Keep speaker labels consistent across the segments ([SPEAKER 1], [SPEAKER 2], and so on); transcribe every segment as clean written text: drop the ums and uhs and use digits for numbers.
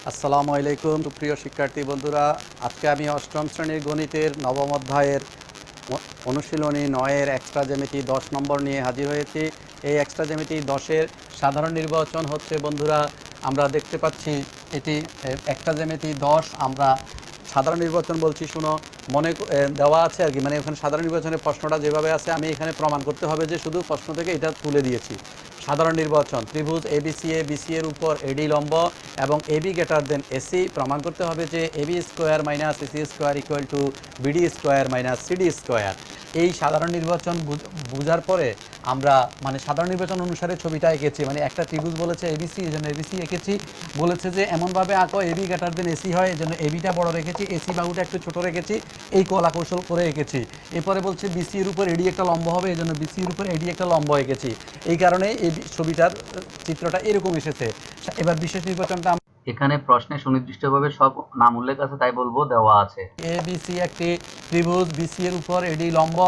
[SPEAKER 1] আসসালামু আলাইকুম প্রিয় শিক্ষার্থী বন্ধুরা, আজকে আমি অষ্টম শ্রেণীর গণিতের নবম অধ্যায়ের অনুশীলনী 9-এর এক্সট্রা জ্যামিতি 10 নম্বর নিয়ে হাজির হয়েছি। এই এক্সট্রা জ্যামিতি 10-এর সাধারণ নির্বাচন হচ্ছে বন্ধুরা, আমরা দেখতে পাচ্ছি এটি এক্সট্রা জ্যামিতি 10। আমরা সাধারণ নির্বাচন বলছি, শুনো, মনে দেওয়া আছে আর কি, মানে ওখানে সাধারণ নির্বাচনের প্রশ্নটা যেভাবে আছে আমি এখানে প্রমাণ করতে হবে যে শুধু প্রশ্ন থেকে এটা তুলে দিয়েছি। সাধারণ নির্বাচন, ত্রিভুজ এবিসিএ, বিসিএর উপর এডি লম্ব এবং এবি গ্রেটার দেন এসি। প্রমাণ করতে হবে যে AB square minus AC square equal to BD square minus CD square. এই সাধারণ নির্বাচন বোঝার পরে আমরা মানে সাধারণ নির্বাচন অনুসারে ছবিটা এঁকেছি, মানে একটা ত্রিভুজ বলেছে এবিসি, এই জন্য এবিসি এঁকেছি। বলেছে যে এমনভাবে আঁকো এবি গ্রেটার দেন এসি হয়, এই জন্য এবিটা বড় রেখেছি, এসি বাহুটা একটু ছোট রেখেছি, এই কলা কৌশল করে এঁকেছি। এরপরে বলছে বিসি এর উপর এডি একটা লম্ব হবে, এই জন্য বিসি এর উপর এডি একটা লম্ব এঁকেছি। এই কারণে এই ছবিটার চিত্রটা এরকম এসেছে। এবার বিশেষ নির্বাচনটা
[SPEAKER 2] এখানে প্রশ্নে সুনির্দিষ্টভাবে সব নাম উল্লেখ আছে, তাই বলবো দেওয়া আছে।
[SPEAKER 1] এবিসি একটি ত্রিভুজ, বিসি এর উপর এডি লম্ব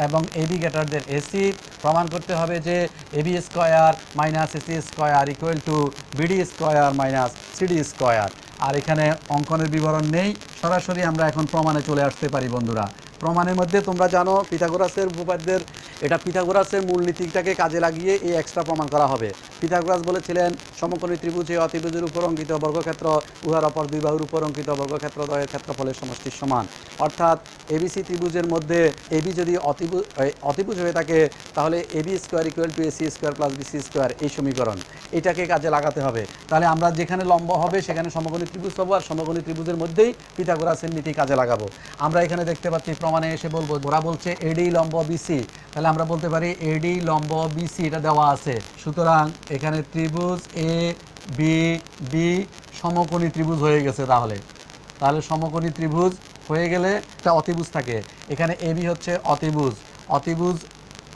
[SPEAKER 1] এবং এবি গ্রেটার দেন এসি। প্রমাণ করতে হবে যে AB square minus AC square equal to BD square minus CD square. আর এখানে অঙ্কনের বিবরণ নেই, সরাসরি আমরা এখন প্রমাণে চলে আসতে পারি বন্ধুরা। প্রমাণের মধ্যে তোমরা জানো পিথাগোরাসের উপপাদ্যের, এটা পিথাগোরাসের মূলনীতিটাকে কাজে লাগিয়ে এই এক্সট্রা প্রমাণ করা হবে। পিথাগোরাস বলেছিলেন সমকোণী ত্রিভুজে অতিভুজের উপর অঙ্কিত বর্গক্ষেত্র উহার অপর দুই বাহুর উপর অঙ্কিত বর্গক্ষেত্র দ্বয়ের ক্ষেত্রফলের সমষ্টির সমান। অর্থাৎ এবিসি ত্রিভুজের মধ্যে এবি যদি অতিভুজ হয়ে থাকে তাহলে AB square equal to AC square plus BC square, এই সমীকরণ এটাকে কাজে লাগাতে হবে। তাহলে আমরা যেখানে লম্ব হবে সেখানে সমকোণী ত্রিভুজ পাবো, আর সমকোণী ত্রিভুজের মধ্যেই পিথাগোরাসের নীতি কাজে লাগাবো। আমরা এখানে দেখতে পাচ্ছি প্রমাণে এসে বলবো, ওরা বলছে এডি লম্ব বিসি, তাহলে আমরা বলতে পারি এডি লম্ব বিসি, এটা দেওয়া আছে। সুতরাং এখানে ত্রিভুজ এ বি বি সমকোণী ত্রিভুজ হয়ে গেছে। তাহলে সমকোণী ত্রিভুজ হয়ে গেলে একটা অতিভুজ থাকে, এখানে এবি হচ্ছে অতিভুজ। অতিভুজ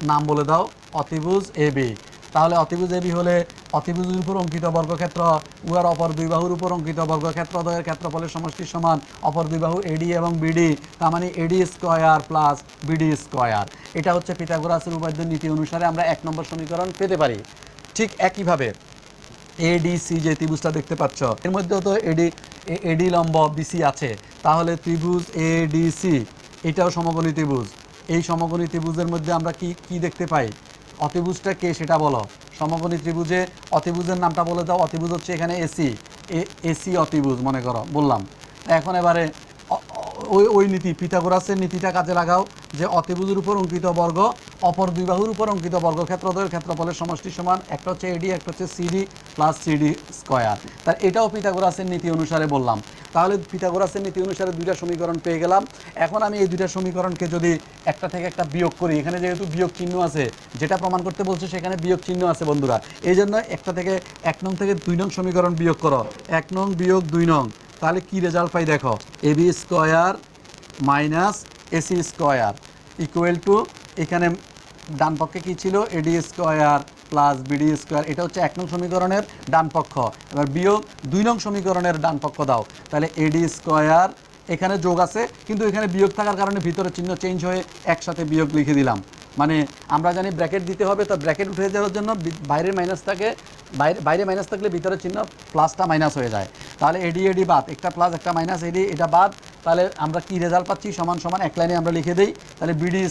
[SPEAKER 1] নাম বলে দাও, অতিভুজ এবি। তাহলে অতিভুজ এবি হলে অতিভুজের উপর অঙ্কিত বর্গক্ষেত্র উহার অপর দুই বাহুর উপর অঙ্কিত বর্গক্ষেত্র দ্বয়ের ক্ষেত্রফলের সমষ্টির সমান অপর দুই বাহু এডি এবং বিডি, তার মানে এডি স্কোয়ার প্লাস বিডি স্কোয়ার। এটা হচ্ছে পিথাগোরাসের উপপাদ্যের নীতি অনুসারে আমরা 1 নম্বর সমীকরণ পেতে পারি। ঠিক একইভাবে এডিসি যে ত্রিভুজটা দেখতে পাচ্ছ এর মধ্যেও তো এডি লম্ব বিসি আছে, তাহলে ত্রিভুজ এডিসি এটাও সমকোণী ত্রিভুজ। এই সমকোণী ত্রিভুজের মধ্যে আমরা কি দেখতে পাই? অতিভুজটা কে সেটা বলো। সমকোণী ত্রিভুজে অতিভুজের নামটা বলে দাও। অতিভুজ হচ্ছে এখানে এসি, এসি অতিভুজ মনে করো বললাম। এখন এবারে ওই নীতি পিথাগোরাসের নীতিটা কাজে লাগাও যে অতিভুজের উপর অঙ্কিত বর্গ অপর দুই বাহুর উপর অঙ্কিত বর্গক্ষেত্রদ্বয়ের ক্ষেত্রফলের সমষ্টির সমান, একটা হচ্ছে এডি একটা হচ্ছে সিডি প্লাস সিডি স্কোয়ার। তার এটাও পিথাগোরাসের নীতি অনুসারে বললাম। তাহলে পিথাগোরাসের নীতি অনুসারে দুইটা সমীকরণ পেয়ে গেলাম। এখন আমি এই দুইটা সমীকরণকে যদি একটা থেকে একটা বিয়োগ করি, এখানে যেহেতু বিয়োগ চিহ্ন আছে, যেটা প্রমাণ করতে বলছে সেখানে বিয়োগ চিহ্ন আছে বন্ধুরা, এই জন্য একটা থেকে 1 নং থেকে 2 নং সমীকরণ বিয়োগ করো। 1 নং বিয়োগ 2 নং, তাহলে কি রেজাল্ট পাই দেখো, AB square minus AC square equal to, এখানে ডান পক্ষে কী ছিল AD square plus BD square, এটা হচ্ছে 1 নং সমীকরণের ডান পক্ষ। এবার বিয়োগ 2 নং সমীকরণের ডান পক্ষ দাও, তাহলে এডি স্কোয়ার, এখানে যোগ আছে কিন্তু এখানে বিয়োগ থাকার কারণে ভিতরে চিহ্ন চেঞ্জ হয়ে একসাথে বিয়োগ লিখে দিলাম। মানে আমরা জানি ব্র্যাকেট দিতে হবে, তো ব্র্যাকেট উঠে যাওয়ার জন্য বাইরের মাইনাস থাকে, বাইরে মাইনাস থাকলে ভিতরে চিহ্ন প্লাসটা মাইনাস হয়ে যায়। তাহলে এডি এডি বাদ, একটা প্লাস একটা মাইনাস, এডি এটা বাদ, তাহলে আমরা কি রেজাল্ট পাচ্ছি সমান সমান এক লাইনে আমরা লিখে দিই, তাহলে BD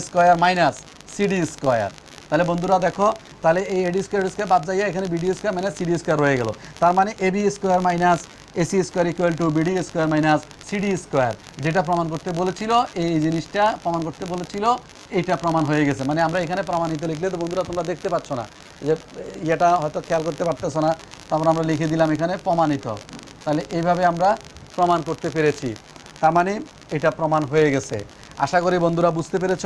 [SPEAKER 1] square minus CD square. তাহলে বন্ধুরা দেখো, তাহলে এই এডি স্কোয়ার বাদ যাইয়া এখানে BD square minus CD square রয়ে গেল। তার মানে AB square minus AC square equal to BD square minus CD square, যেটা প্রমাণ করতে বলেছিল, এই জিনিসটা প্রমাণ করতে বলেছিল, এইটা প্রমাণ হয়ে গেছে। মানে আমরা এখানে প্রমাণিত লিখলে তো বন্ধুরা তোমরা দেখতে পাচ্ছ না, যে এটা হয়তো খেয়াল করতে পারতেছ না, তারপর আমরা লিখে দিলাম এখানে প্রমাণিত। তাহলে এইভাবে আমরা প্রমাণ করতে পেরেছি, তার মানে এটা প্রমাণ হয়ে গেছে। আশা করি বন্ধুরা বুঝতে পেরেছ।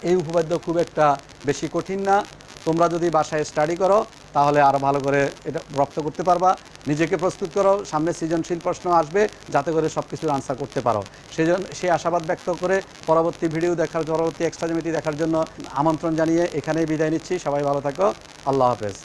[SPEAKER 1] এই উপপাদ্য খুব একটা বেশি কঠিন না, তোমরা যদি বাসায় স্টাডি করো তাহলে আরও ভালো করে এটা রপ্ত করতে পারবা। নিজেকে প্রস্তুত করো, সামনে সৃজনশীল প্রশ্ন আসবে, যাতে করে সব কিছুর আনসার করতে পারো। সেই আশাবাদ ব্যক্ত করে পরবর্তী ভিডিও পরবর্তী এক্সট্রা জ্যামিতি দেখার জন্য আমন্ত্রণ জানিয়ে এখানেই বিদায় নিচ্ছি। সবাই ভালো থাকো, আল্লাহ হাফেজ।